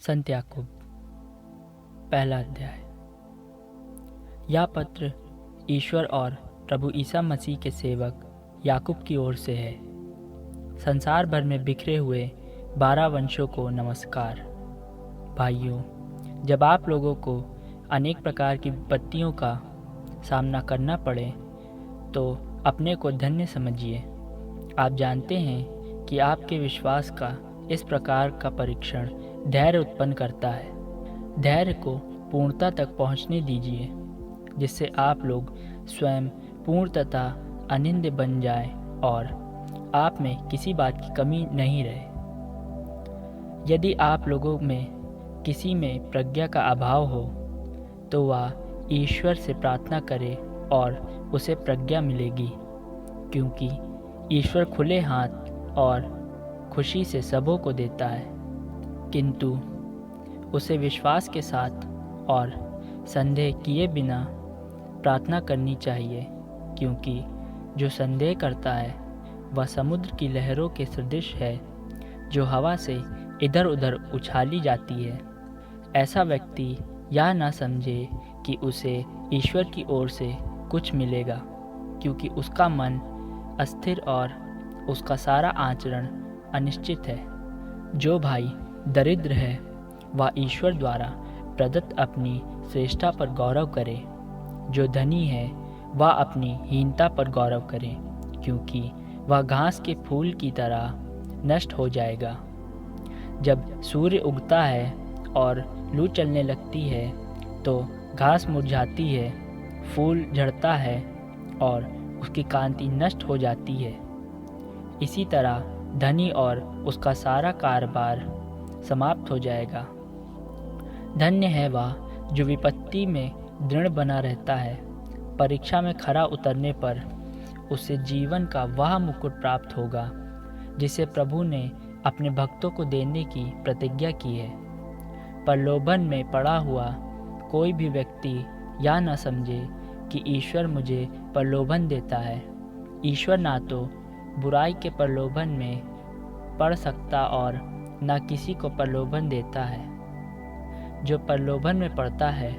संत याकूब, पहला अध्याय। यह पत्र ईश्वर और प्रभु ईसा मसीह के सेवक याकूब की ओर से है। संसार भर में बिखरे हुए 12 वंशों को नमस्कार। भाइयों, जब आप लोगों को अनेक प्रकार की विपत्तियों का सामना करना पड़े तो अपने को धन्य समझिए। आप जानते हैं कि आपके विश्वास का इस प्रकार का परीक्षण धैर्य उत्पन्न करता है। धैर्य को पूर्णता तक पहुंचने दीजिए, जिससे आप लोग स्वयं पूर्ण तथा अनिंद्य बन जाए और आप में किसी बात की कमी नहीं रहे। यदि आप लोगों में किसी में प्रज्ञा का अभाव हो तो वह ईश्वर से प्रार्थना करे और उसे प्रज्ञा मिलेगी, क्योंकि ईश्वर खुले हाथ और खुशी से सबों को देता है। किंतु उसे विश्वास के साथ और संदेह किए बिना प्रार्थना करनी चाहिए, क्योंकि जो संदेह करता है वह समुद्र की लहरों के सदृश है, जो हवा से इधर उधर उछाली जाती है। ऐसा व्यक्ति यह ना समझे कि उसे ईश्वर की ओर से कुछ मिलेगा, क्योंकि उसका मन अस्थिर और उसका सारा आचरण अनिश्चित है। जो भाई दरिद्र है वह ईश्वर द्वारा प्रदत्त अपनी श्रेष्ठता पर गौरव करे। जो धनी है वह अपनी हीनता पर गौरव करे, क्योंकि वह घास के फूल की तरह नष्ट हो जाएगा। जब सूर्य उगता है और लू चलने लगती है तो घास मुरझाती है, फूल झड़ता है और उसकी कांति नष्ट हो जाती है। इसी तरह धनी और उसका सारा कारोबार समाप्त हो जाएगा। धन्य है वह जो विपत्ति में दृढ़ बना रहता है। परीक्षा में खरा उतरने पर उसे जीवन का वह मुकुट प्राप्त होगा, जिसे प्रभु ने अपने भक्तों को देने की प्रतिज्ञा की है। प्रलोभन में पड़ा हुआ कोई भी व्यक्ति यह न समझे कि ईश्वर मुझे प्रलोभन देता है। ईश्वर ना तो बुराई के प्रलोभन में पड़ सकता और न किसी को प्रलोभन देता है। जो प्रलोभन में पड़ता है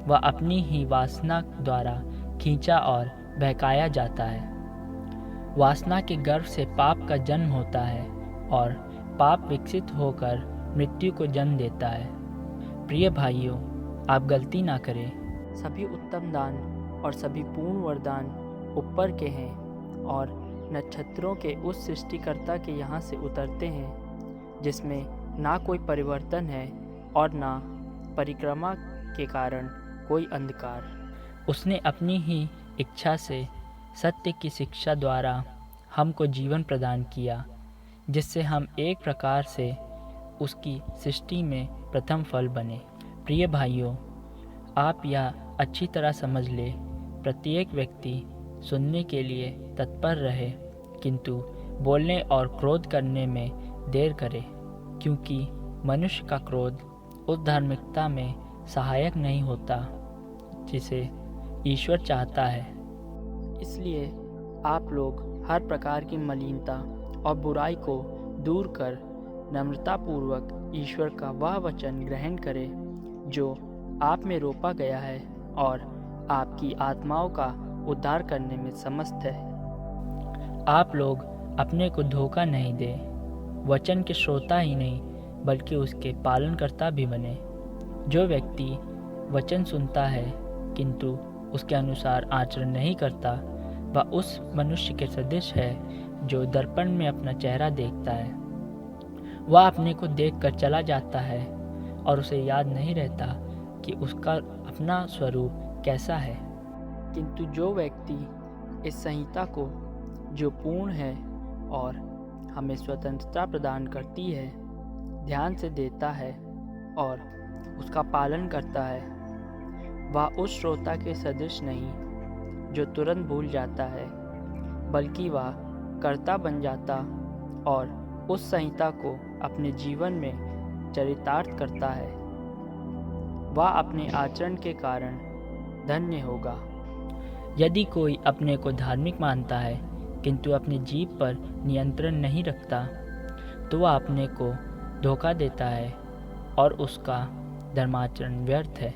वह अपनी ही वासना द्वारा खींचा और बहकाया जाता है। वासना के गर्भ से पाप का जन्म होता है और पाप विकसित होकर मृत्यु को जन्म देता है। प्रिय भाइयों, आप गलती ना करें। सभी उत्तम दान और सभी पूर्ण वरदान ऊपर के हैं और नक्षत्रों के उस सृष्टिकर्ता के यहाँ से उतरते हैं, जिसमें ना कोई परिवर्तन है और ना परिक्रमा के कारण कोई अंधकार। उसने अपनी ही इच्छा से सत्य की शिक्षा द्वारा हमको जीवन प्रदान किया, जिससे हम एक प्रकार से उसकी सृष्टि में प्रथम फल बने। प्रिय भाइयों, आप यह अच्छी तरह समझ ले, प्रत्येक व्यक्ति सुनने के लिए तत्पर रहे, किंतु बोलने और क्रोध करने में देर करे, क्योंकि मनुष्य का क्रोध उस धार्मिकता में सहायक नहीं होता जिसे ईश्वर चाहता है। इसलिए आप लोग हर प्रकार की मलिनता और बुराई को दूर कर नम्रतापूर्वक ईश्वर का वह वचन ग्रहण करें जो आप में रोपा गया है और आपकी आत्माओं का उद्धार करने में समर्थ है। आप लोग अपने को धोखा नहीं दें, वचन के श्रोता ही नहीं बल्कि उसके पालनकर्ता भी बने। जो व्यक्ति वचन सुनता है किंतु उसके अनुसार आचरण नहीं करता, वह उस मनुष्य के सदृश है जो दर्पण में अपना चेहरा देखता है। वह अपने को देखकर चला जाता है और उसे याद नहीं रहता कि उसका अपना स्वरूप कैसा है। किंतु जो व्यक्ति इस संहिता को, जो पूर्ण है और हमें स्वतंत्रता प्रदान करती है, ध्यान से देता है और उसका पालन करता है, वह उस श्रोता के सदृश नहीं जो तुरंत भूल जाता है, बल्कि वह कर्ता बन जाता और उस संहिता को अपने जीवन में चरितार्थ करता है। वह अपने आचरण के कारण धन्य होगा। यदि कोई अपने को धार्मिक मानता है किंतु अपनी जीभ पर नियंत्रण नहीं रखता, तो वह अपने को धोखा देता है और उसका धर्माचरण व्यर्थ है।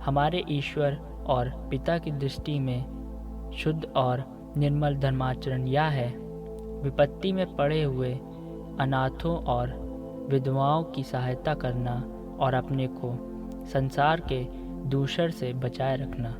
हमारे ईश्वर और पिता की दृष्टि में शुद्ध और निर्मल धर्माचरण यह है: विपत्ति में पड़े हुए अनाथों और विधवाओं की सहायता करना और अपने को संसार के दूषण से बचाए रखना।